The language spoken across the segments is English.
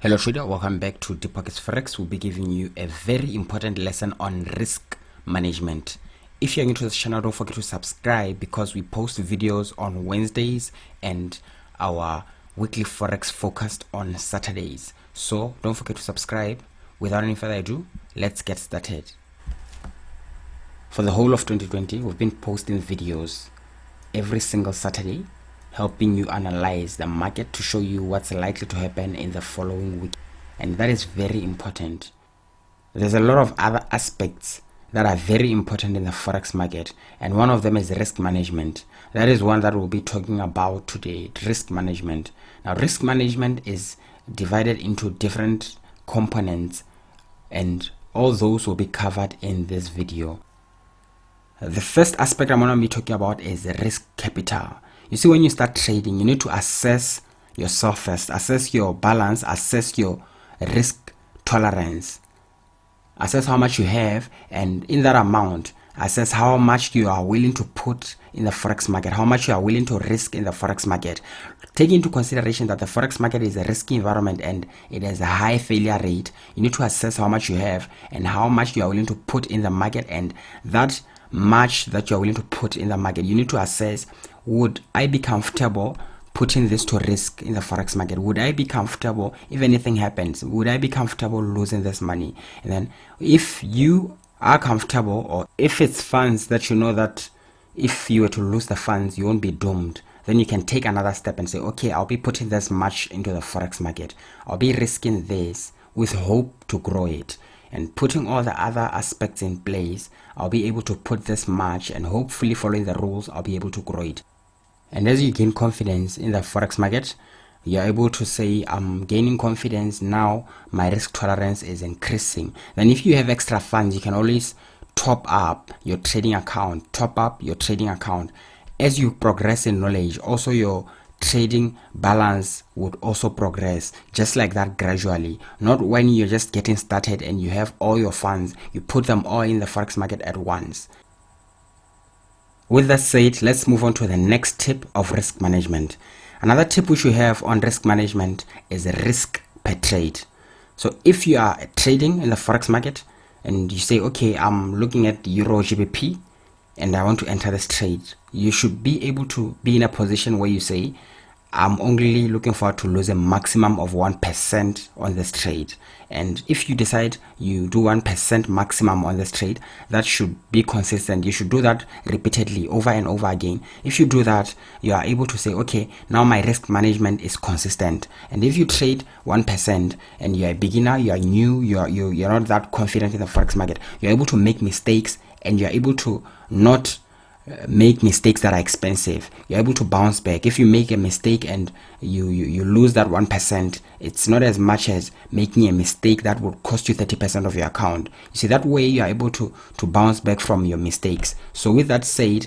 Hello trader, welcome back to deeppocketsforex. We'll be giving you a very important lesson on risk management. If you're new to this channel, don't forget to subscribe because we post videos on Wednesdays and our weekly forex focused on Saturdays. So don't forget to subscribe. Without any further ado, let's get started. For the whole of 2020, we've been posting videos every single Saturday, helping you analyze the market to show you what's likely to happen in the following week. And that is very important. There's a lot of other aspects that are very important in the forex market, and one of them is risk management. That is one that we'll be talking about today, risk management. Now, risk management is divided into different components, and all those will be covered in this video. The first aspect I'm going to be talking about is risk capital. You see, when you start trading, you need to assess yourself first, assess your balance, assess your risk tolerance, assess how much you have, and in that amount, assess how much you are willing to put in the forex market, how much you are willing to risk in the forex market. Take into consideration that the forex market is a risky environment and it has a high failure rate. You need to assess how much you have and how much you are willing to put in the market, and that much that you're willing to put in the market, you need to assess, would I be comfortable putting this to risk in the forex market? Would I be comfortable if anything happens? Would I be comfortable losing this money? And then if you are comfortable, or if it's funds that you know that if you were to lose the funds you won't be doomed, then you can take another step and say, okay, I'll be putting this much into the forex market, I'll be risking this with hope to grow it, and putting all the other aspects in place, I'll be able to put this much, and hopefully following the rules, I'll be able to grow it. And as you gain confidence in the forex market, you're able to say, I'm gaining confidence now, my risk tolerance is increasing. Then if you have extra funds, you can always top up your trading account, As you progress in knowledge, also your trading balance would also progress just like that, gradually. Not when you're just getting started and you have all your funds, you put them all in the forex market at once. With that said, let's move on to the next tip of risk management. Another tip which we have on risk management is risk per trade. So if you are trading in the forex market and you say, okay, I'm looking at Euro GBP and I want to enter this trade, you should be able to be in a position where you say, I'm only looking forward to lose a maximum of 1% on this trade. And if you decide you do 1% maximum on this trade, that should be consistent. You should do that repeatedly over and over again. If you do that, you are able to say, okay, now my risk management is consistent. And if you trade 1% and you're a beginner, you are new, you're not that confident in the forex market, you're able to make mistakes, and you're able to not make mistakes that are expensive. You're able to bounce back. If you make a mistake and you lose that 1%, it's not as much as making a mistake that would cost you 30% of your account. You see, that way you are able to bounce back from your mistakes. So with that said,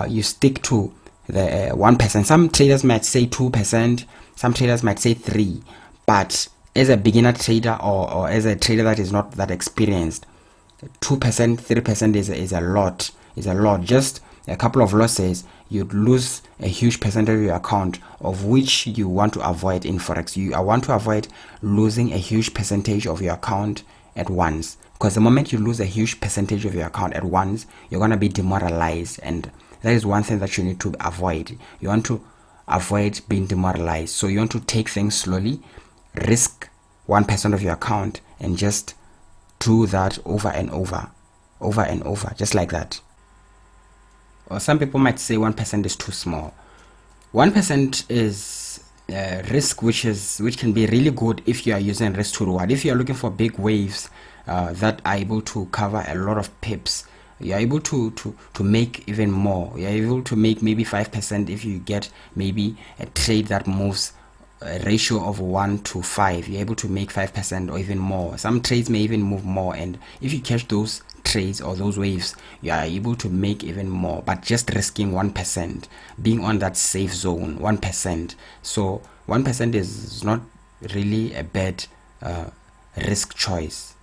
you stick to the 1%. Some traders might say 2%, some traders might say 3%, but as a beginner trader or as a trader that is not that experienced, 2%, 3% is a lot. Just a couple of losses, you'd lose a huge percentage of your account, of which you want to avoid in forex. You want to avoid losing a huge percentage of your account at once, because the moment you lose a huge percentage of your account at once, you're going to be demoralized, and that is one thing that you need to avoid. You want to avoid being demoralized, so you want to take things slowly, risk 1% of your account, and just do that over and over, just like that. Or some people might say 1% is too small. 1% is risk which can be really good if you are using risk to reward. If you are looking for big waves that are able to cover a lot of pips, you are able to make even more. You are able to make maybe 5% if you get maybe a trade that moves a ratio of 1 to 5. You're able to make 5% or even more. Some trades may even move more, and if you catch those trades or those waves, you are able to make even more, but just risking 1%, being on that safe zone, 1%. So 1% is not really a bad risk choice.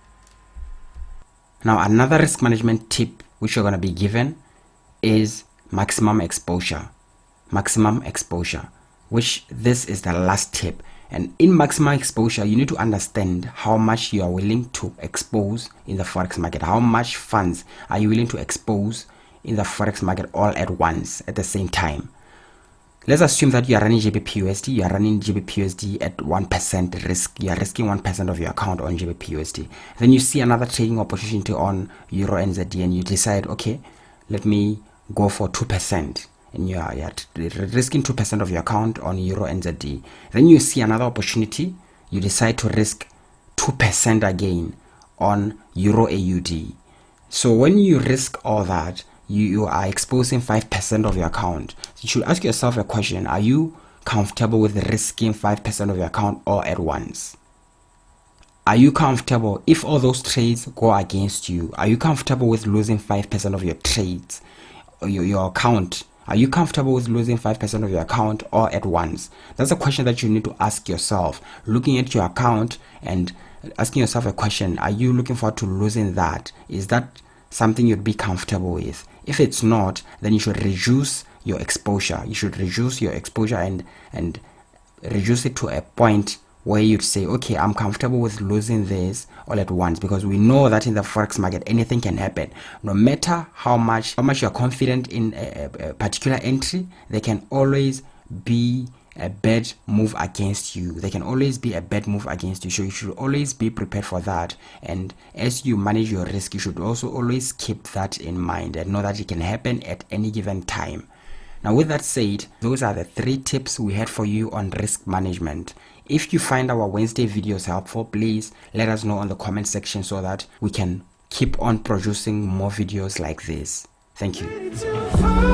Now, another risk management tip which you're going to be given is maximum exposure, which this is the last tip. And in maximum exposure, you need to understand how much you are willing to expose in the forex market. How much funds are you willing to expose in the forex market all at once at the same time? Let's assume that you are running GBPUSD. You are running GBPUSD at 1% risk. You are risking 1% of your account on GBPUSD. Then you see another trading opportunity on Euro NZD, and you decide, okay, let me go for 2%. And you are risking 2% of your account on Euro NZD. Then you see another opportunity. You decide to risk 2% again on Euro AUD. So when you risk all that, you are exposing 5% of your account. You should ask yourself a question: are you comfortable with risking 5% of your account all at once? Are you comfortable if all those trades go against you? Are you comfortable with losing 5% of your trades, or your account? Are you comfortable with losing 5% of your account all at once? That's a question that you need to ask yourself. Looking at your account and asking yourself a question: are you looking forward to losing that? Is that something you'd be comfortable with? If it's not, then you should reduce your exposure. You should reduce your exposure and reduce it to a point where you'd say, okay, I'm comfortable with losing this all at once, because we know that in the forex market anything can happen. No matter how much you're confident in a particular entry, there can always be a bad move against you. There can always be a bad move against you. So you should always be prepared for that. And as you manage your risk, you should also always keep that in mind and know that it can happen at any given time. Now, with that said, those are the 3 tips we had for you on risk management. If you find our Wednesday videos helpful, please let us know on the comment section so that we can keep on producing more videos like this. Thank you.